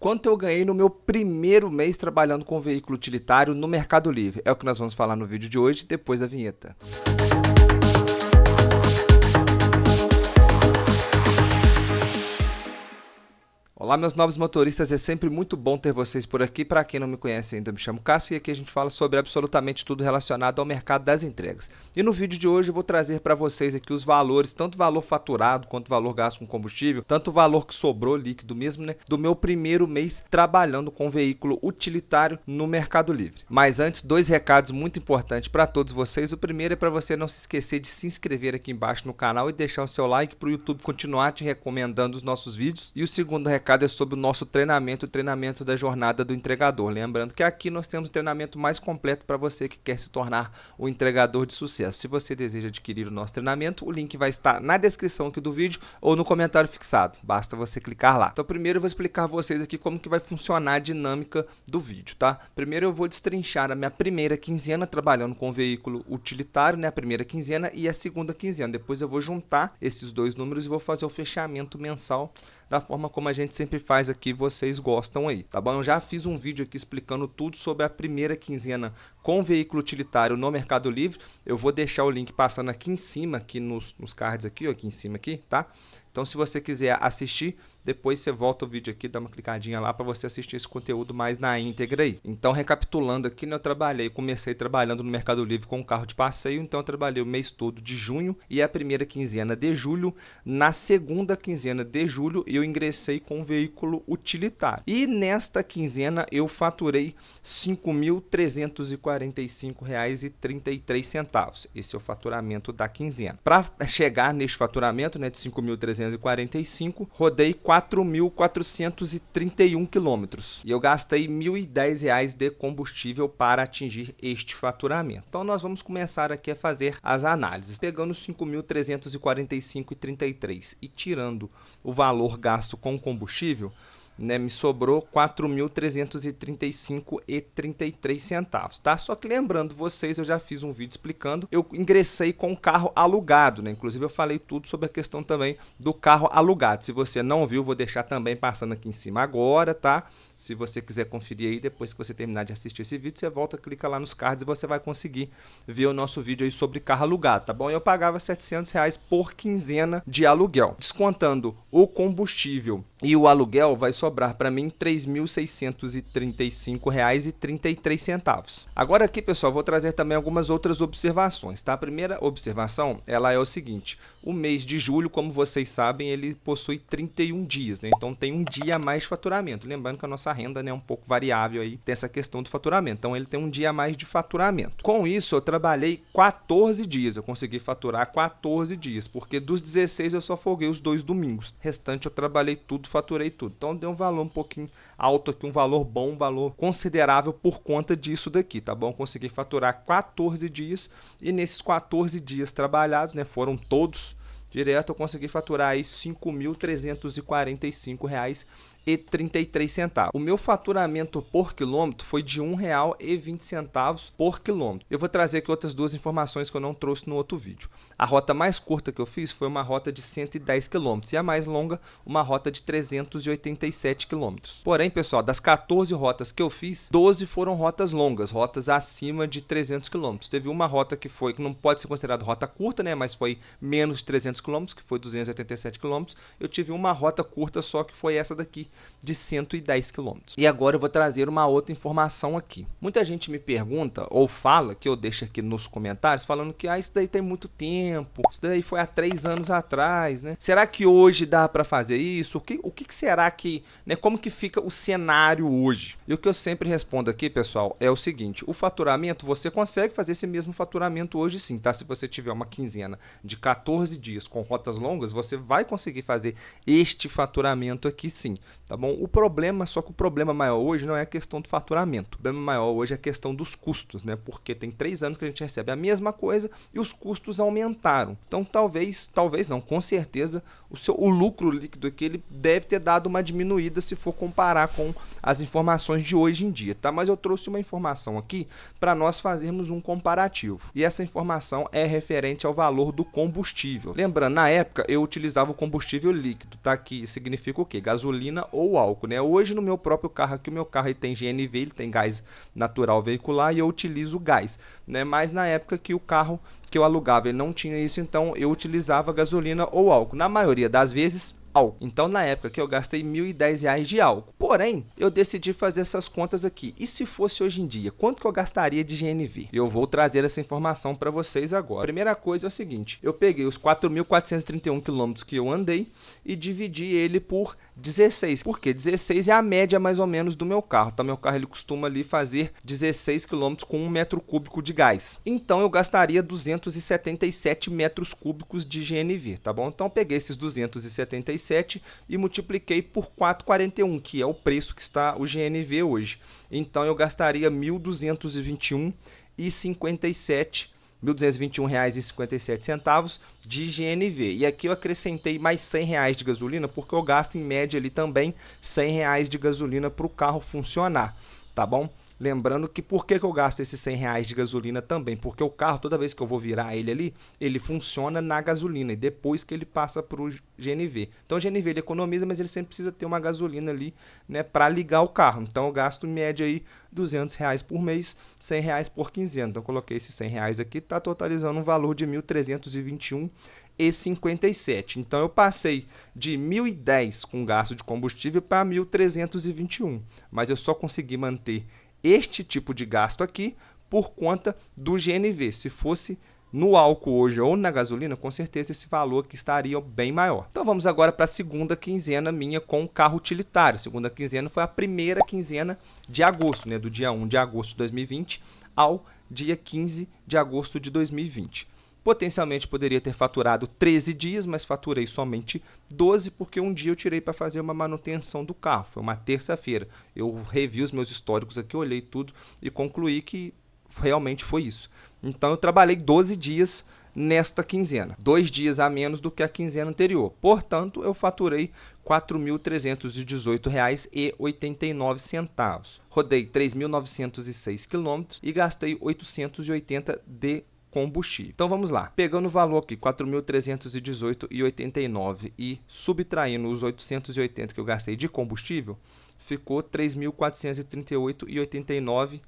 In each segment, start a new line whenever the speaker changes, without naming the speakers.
Quanto eu ganhei no meu primeiro mês trabalhando com veículo utilitário no Mercado Livre? É o que nós vamos falar no vídeo de hoje, depois da vinheta. Olá, meus novos motoristas, é sempre muito bom ter vocês por aqui. Para quem não me conhece ainda, me chamo Cássio e aqui a gente fala sobre absolutamente tudo relacionado ao mercado das entregas. E no vídeo de hoje eu vou trazer para vocês aqui os valores, tanto o valor faturado quanto o valor gasto com combustível, tanto o valor que sobrou líquido mesmo, né, do meu primeiro mês trabalhando com veículo utilitário no Mercado Livre. Mas antes, dois recados muito importantes para todos vocês. O primeiro é para você não se esquecer de se inscrever aqui embaixo no canal e deixar o seu like para o YouTube continuar te recomendando os nossos vídeos. E o segundo recado é sobre o nosso treinamento, o treinamento da jornada do entregador. Lembrando que aqui nós temos o treinamento mais completo para você que quer se tornar o entregador de sucesso. Se você deseja adquirir o nosso treinamento, o link vai estar na descrição aqui do vídeo ou no comentário fixado. Basta você clicar lá. Então primeiro eu vou explicar a vocês aqui como que vai funcionar a dinâmica do vídeo, tá? Primeiro eu vou destrinchar a minha primeira quinzena trabalhando com veículo utilitário, né? A primeira quinzena e a segunda quinzena. Depois eu vou juntar esses dois números e vou fazer o fechamento mensal da forma como a gente sempre faz aqui, vocês gostam aí, tá bom? Eu já fiz um vídeo aqui explicando tudo sobre a primeira quinzena com veículo utilitário no Mercado Livre. Eu vou deixar o link passando aqui em cima, aqui nos cards aqui, ó, aqui em cima aqui, tá? Então se você quiser assistir, depois você volta o vídeo aqui, dá uma clicadinha lá para você assistir esse conteúdo mais na íntegra aí. Então recapitulando aqui, né, comecei trabalhando no Mercado Livre com um carro de passeio, então eu trabalhei o mês todo de junho e a primeira quinzena de julho. Na segunda quinzena de julho eu ingressei com um veículo utilitário. E nesta quinzena eu faturei R$ 5.345,33. Esse é o faturamento da quinzena. Para chegar neste faturamento, né, de 5.345, rodei 4.431 quilômetros e eu gastei R$ 1.010 de combustível para atingir este faturamento. Então nós vamos começar aqui a fazer as análises. Pegando 5.345,33 e tirando o valor gasto com combustível, né, me sobrou R$ 4.335,33, tá? Só que lembrando vocês, eu já fiz um vídeo explicando, eu ingressei com o carro alugado, né? Inclusive eu falei tudo sobre a questão também do carro alugado. Se você não viu, vou deixar também passando aqui em cima agora, tá? Se você quiser conferir aí, depois que você terminar de assistir esse vídeo, você volta, clica lá nos cards e você vai conseguir ver o nosso vídeo aí sobre carro alugado, tá bom? Eu pagava R$ 700 por quinzena de aluguel. Descontando o combustível e o aluguel, vai sobrar para mim R$ 3.635,33. Agora aqui, pessoal, vou trazer também algumas outras observações, tá? A primeira observação, ela é o seguinte: o mês de julho, como vocês sabem, ele possui 31 dias, né? Então tem um dia a mais de faturamento. Lembrando que a nossa renda, né, é um pouco variável aí, tem essa questão do faturamento. Então ele tem um dia a mais de faturamento. Com isso, eu trabalhei 14 dias. Eu consegui faturar 14 dias, porque dos 16 eu só folguei os 2 domingos. O restante eu trabalhei tudo, faturei tudo. Então deu um valor um pouquinho alto aqui, um valor bom, um valor considerável por conta disso daqui, tá bom? Consegui faturar 14 dias e nesses 14 dias trabalhados, né, foram todos direto, eu consegui faturar aí R$ 5.345,33. O meu faturamento por quilômetro foi de R$ 1,20 por quilômetro. Eu vou trazer aqui outras duas informações que eu não trouxe no outro vídeo. A rota mais curta que eu fiz foi uma rota de 110 quilômetros e a mais longa, uma rota de 387 quilômetros. Porém, pessoal, das 14 rotas que eu fiz, 12 foram rotas longas, rotas acima de 300 quilômetros. Teve uma rota que não pode ser considerada rota curta, né, mas foi menos de 300 quilômetros, que foi 287 quilômetros. Eu tive uma rota curta só, que foi essa daqui, de 110 quilômetros. E agora eu vou trazer uma outra informação aqui. Muita gente me pergunta ou fala, que eu deixo aqui nos comentários, falando que isso daí tem muito tempo, isso daí foi há 3 anos atrás, né? Será que hoje dá para fazer isso? O que será que, né, como que fica o cenário hoje? E o que eu sempre respondo aqui, pessoal, é o seguinte: o faturamento, você consegue fazer esse mesmo faturamento hoje sim, tá? Se você tiver uma quinzena de 14 dias com rotas longas, você vai conseguir fazer este faturamento aqui sim, tá bom? O problema maior hoje não é a questão do faturamento. O problema maior hoje é a questão dos custos, né? Porque tem 3 anos que a gente recebe a mesma coisa e os custos aumentaram. Então talvez não, com certeza o lucro líquido aqui ele deve ter dado uma diminuída se for comparar com as informações de hoje em dia, tá? Mas eu trouxe uma informação aqui para nós fazermos um comparativo. E essa informação é referente ao valor do combustível. Lembrando, na época eu utilizava o combustível líquido, tá? Que significa o quê? Gasolina ou ou álcool, né? Hoje no meu próprio carro aqui, o meu carro ele tem GNV, ele tem gás natural veicular e eu utilizo gás, né? Mas na época que o carro que eu alugava ele não tinha isso, então eu utilizava gasolina ou álcool. Na maioria das vezes, álcool. Então, na época que eu gastei R$1.010 de álcool. Porém, eu decidi fazer essas contas aqui. E se fosse hoje em dia, quanto que eu gastaria de GNV? Eu vou trazer essa informação para vocês agora. A primeira coisa é o seguinte, eu peguei os 4.431 quilômetros que eu andei e dividi ele por 16. Por quê? 16 é a média mais ou menos do meu carro. Então, meu carro ele costuma ali fazer 16 quilômetros com 1 metro cúbico de gás. Então, eu gastaria 277 metros cúbicos de GNV, tá bom? Então, eu peguei esses 277 e multipliquei por 4,41, que é o preço que está o GNV hoje. Então eu gastaria R$1.221,57 de GNV. E aqui eu acrescentei mais R$100 de gasolina, porque eu gasto em média ali também R$100 de gasolina para o carro funcionar, tá bom? Lembrando que por que eu gasto esses R$100 de gasolina também? Porque o carro, toda vez que eu vou virar ele ali, ele funciona na gasolina e depois que ele passa para o GNV. Então o GNV ele economiza, mas ele sempre precisa ter uma gasolina ali, né, para ligar o carro. Então eu gasto em média aí R$200 por mês, R$100 por quinzena. Então eu coloquei esses R$100 aqui, está totalizando um valor de R$1.321,57. Então eu passei de 1.010 com gasto de combustível para 1.321, mas eu só consegui manter este tipo de gasto aqui por conta do GNV. Se fosse no álcool hoje ou na gasolina, com certeza esse valor aqui estaria bem maior. Então vamos agora para a segunda quinzena minha com o carro utilitário. A segunda quinzena foi a primeira quinzena de agosto, né, do dia 1 de agosto de 2020 ao dia 15 de agosto de 2020. Potencialmente poderia ter faturado 13 dias, mas faturei somente 12 porque um dia eu tirei para fazer uma manutenção do carro. Foi uma terça-feira. Eu revi os meus históricos aqui, olhei tudo e concluí que realmente foi isso. Então eu trabalhei 12 dias nesta quinzena, 2 dias a menos do que a quinzena anterior. Portanto, eu faturei R$ 4.318,89. Rodei 3.906 quilômetros e gastei 880 de combustível. Então vamos lá. Pegando o valor aqui, 4.318,89 e subtraindo os 880 que eu gastei de combustível, ficou 3.438,89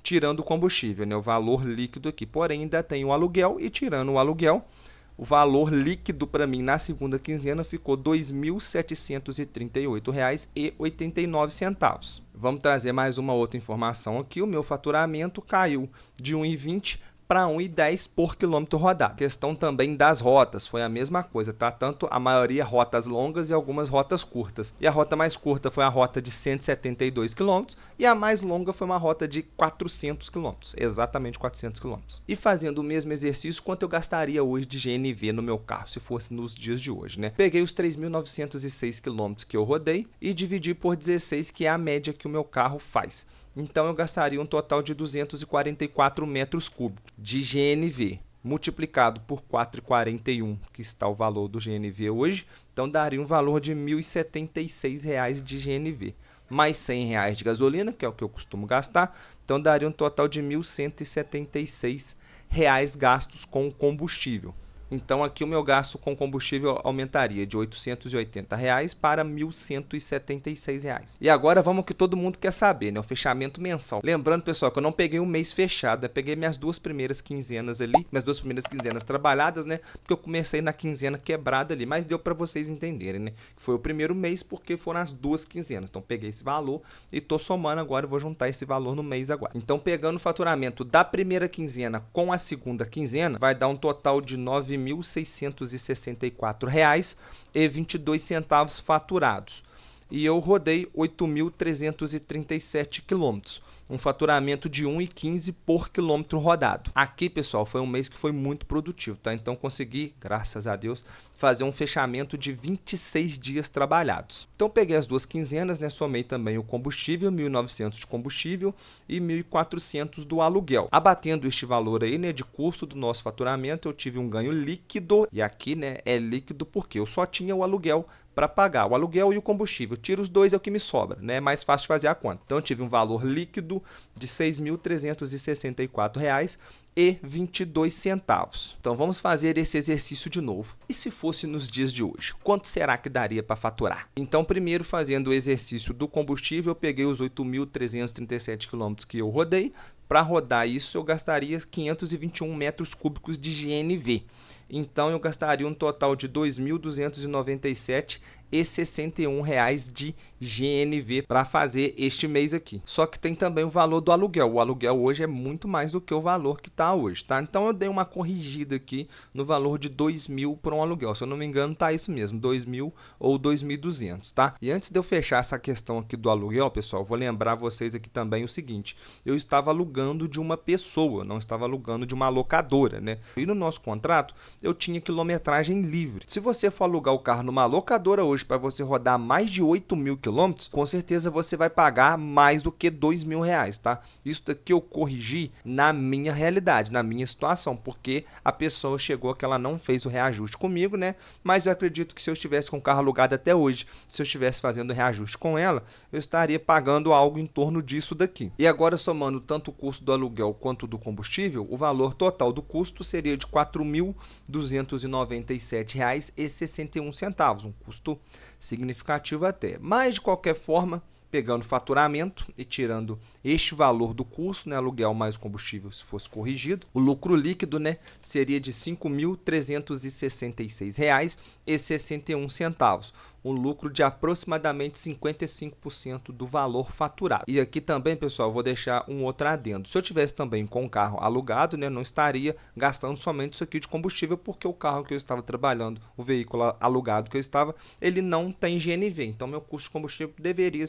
tirando o combustível, né? O valor líquido aqui. Porém, ainda tem o aluguel e tirando o aluguel, o valor líquido para mim na segunda quinzena ficou R$ 2.738,89. Vamos trazer mais uma outra informação aqui. O meu faturamento caiu de 1,20 para 1,10 por quilômetro rodado. Questão também das rotas, foi a mesma coisa, tá? Tanto a maioria rotas longas e algumas rotas curtas. E a rota mais curta foi a rota de 172 km e a mais longa foi uma rota de 400 km, exatamente 400 km. E fazendo o mesmo exercício, quanto eu gastaria hoje de GNV no meu carro, se fosse nos dias de hoje, né? Peguei os 3.906 km que eu rodei e dividi por 16, que é a média que o meu carro faz. Então eu gastaria um total de 244 metros cúbicos de GNV, multiplicado por 4,41, que está o valor do GNV hoje, então daria um valor de R$ 1.076 de GNV, mais R$100 de gasolina, que é o que eu costumo gastar, então daria um total de R$ 1.176 gastos com combustível. Então aqui o meu gasto com combustível aumentaria de R$ 880 para R$ 1.176. E agora vamos ao que todo mundo quer saber, né? O fechamento mensal. Lembrando, pessoal, que eu não peguei um mês fechado, eu peguei minhas duas primeiras quinzenas ali, minhas duas primeiras quinzenas trabalhadas, né? Porque eu comecei na quinzena quebrada ali, mas deu para vocês entenderem, né? Foi o primeiro mês porque foram as duas quinzenas. Então peguei esse valor e tô somando agora, eu vou juntar esse valor no mês agora. Então pegando o faturamento da primeira quinzena com a segunda quinzena, vai dar um total de R$ 9.664,22 faturados. E eu rodei 8.337 quilômetros, um faturamento de 1,15 por quilômetro rodado. Aqui, pessoal, foi um mês que foi muito produtivo, tá? Então consegui, graças a Deus, fazer um fechamento de 26 dias trabalhados. Então peguei as duas quinzenas, né? Somei também o combustível, 1.900 de combustível e 1.400 do aluguel. Abatendo este valor aí, né, de custo do nosso faturamento, eu tive um ganho líquido, e aqui, né, é líquido porque eu só tinha o aluguel para pagar o aluguel e o combustível. Tiro os dois, é o que me sobra, né? É mais fácil de fazer a conta. Então eu tive um valor líquido de R$ 6.364,22. Então vamos fazer esse exercício de novo. E se fosse nos dias de hoje, quanto será que daria para faturar? Então, primeiro, fazendo o exercício do combustível, eu peguei os 8.337 quilômetros que eu rodei. Para rodar isso, eu gastaria 521 metros cúbicos de GNV. Então, eu gastaria um total de R$ 2.297,61 de GNV para fazer este mês aqui. Só que tem também o valor do aluguel. O aluguel hoje é muito mais do que o valor que está hoje, tá? Então, eu dei uma corrigida aqui no valor de 2.000 por um aluguel. Se eu não me engano, tá isso mesmo, 2.000 ou 2.200, tá? E antes de eu fechar essa questão aqui do aluguel, pessoal, vou lembrar vocês aqui também o seguinte: eu estava alugando de uma pessoa, não estava alugando de uma locadora, né? E no nosso contrato, eu tinha quilometragem livre. Se você for alugar o carro numa locadora hoje para você rodar mais de 8.000 quilômetros, com certeza você vai pagar mais do que R$ 2.000, tá? Isso daqui eu corrigi na minha realidade, na minha situação, porque a pessoa chegou que ela não fez o reajuste comigo, né? Mas eu acredito que se eu estivesse com o carro alugado até hoje, se eu estivesse fazendo o reajuste com ela, eu estaria pagando algo em torno disso daqui. E agora, somando tanto o custo do aluguel quanto do combustível, o valor total do custo seria de R$ 4.297,61, um custo significativo até. Mas, de qualquer forma, pegando o faturamento e tirando este valor do custo, né, aluguel mais combustível, se fosse corrigido, o lucro líquido, né, seria de R$ 5.366,61, um lucro de aproximadamente 55% do valor faturado. E aqui também, pessoal, eu vou deixar um outro adendo. Se eu tivesse também com o carro alugado, né, não estaria gastando somente isso aqui de combustível, porque o carro que eu estava trabalhando, o veículo alugado que eu estava, ele não tem GNV. Então, meu custo de combustível poderia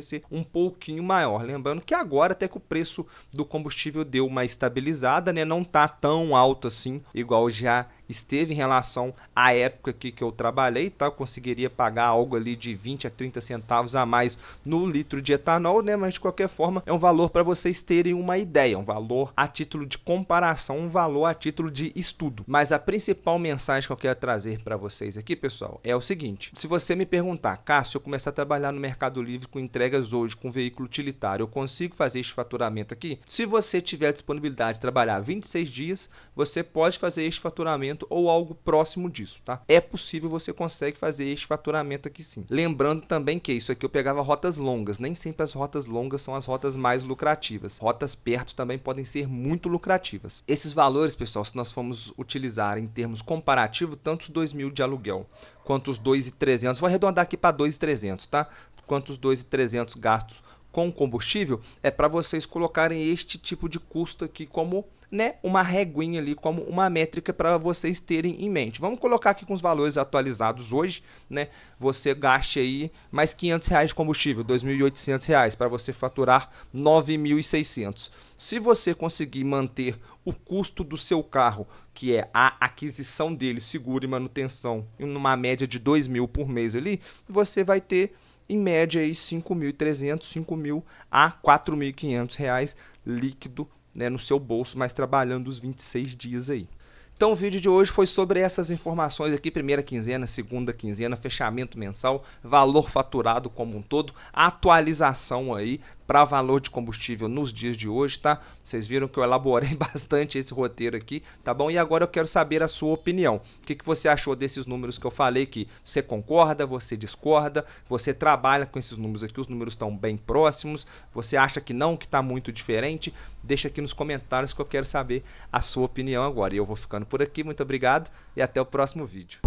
ser um pouquinho maior. Lembrando que agora até que o preço do combustível deu uma estabilizada, né, não está tão alto assim, igual já esteve em relação à época aqui que eu trabalhei, tá? Eu conseguiria pagar algo ali de 20 a 30 centavos a mais no litro de etanol, né? Mas de qualquer forma é um valor para vocês terem uma ideia, um valor a título de comparação, um valor a título de estudo. Mas a principal mensagem que eu quero trazer para vocês aqui, pessoal, é o seguinte: se você me perguntar, Cássio, se eu começar a trabalhar no Mercado Livre com entregas hoje com veículo utilitário, eu consigo fazer este faturamento aqui? Se você tiver a disponibilidade de trabalhar 26 dias, você pode fazer este faturamento ou algo próximo disso, tá? É possível, você consegue fazer este faturamento aqui sim. Lembrando também que isso aqui eu pegava rotas longas, nem sempre as rotas longas são as rotas mais lucrativas. Rotas perto também podem ser muito lucrativas. Esses valores, pessoal, se nós formos utilizar em termos comparativos, tanto os 2.000 de aluguel quanto os 2.300, vou arredondar aqui para 2.300, tá? Quanto os 2.300 gastos com combustível, é para vocês colocarem este tipo de custo aqui como, né, uma reguinha ali, como uma métrica para vocês terem em mente. Vamos colocar aqui com os valores atualizados hoje, né? Você gaste aí mais R$500 de combustível, R$2.800 para você faturar 9.600. Se você conseguir manter o custo do seu carro, que é a aquisição dele, seguro e manutenção, em uma média de 2.000 por mês ali, você vai ter em média aí 5.300, 5.000 a R$4.500 líquido, né, no seu bolso, mas trabalhando os 26 dias aí. Então o vídeo de hoje foi sobre essas informações aqui: primeira quinzena, segunda quinzena, fechamento mensal, valor faturado como um todo, atualização aí para valor de combustível nos dias de hoje, tá? Vocês viram que eu elaborei bastante esse roteiro aqui, tá bom? E agora eu quero saber a sua opinião. O que você achou desses números que eu falei aqui? Você concorda? Você discorda? Você trabalha com esses números aqui? Os números estão bem próximos? Você acha que não, que está muito diferente? Deixa aqui nos comentários que eu quero saber a sua opinião agora. E eu vou ficando por aqui. Muito obrigado e até o próximo vídeo.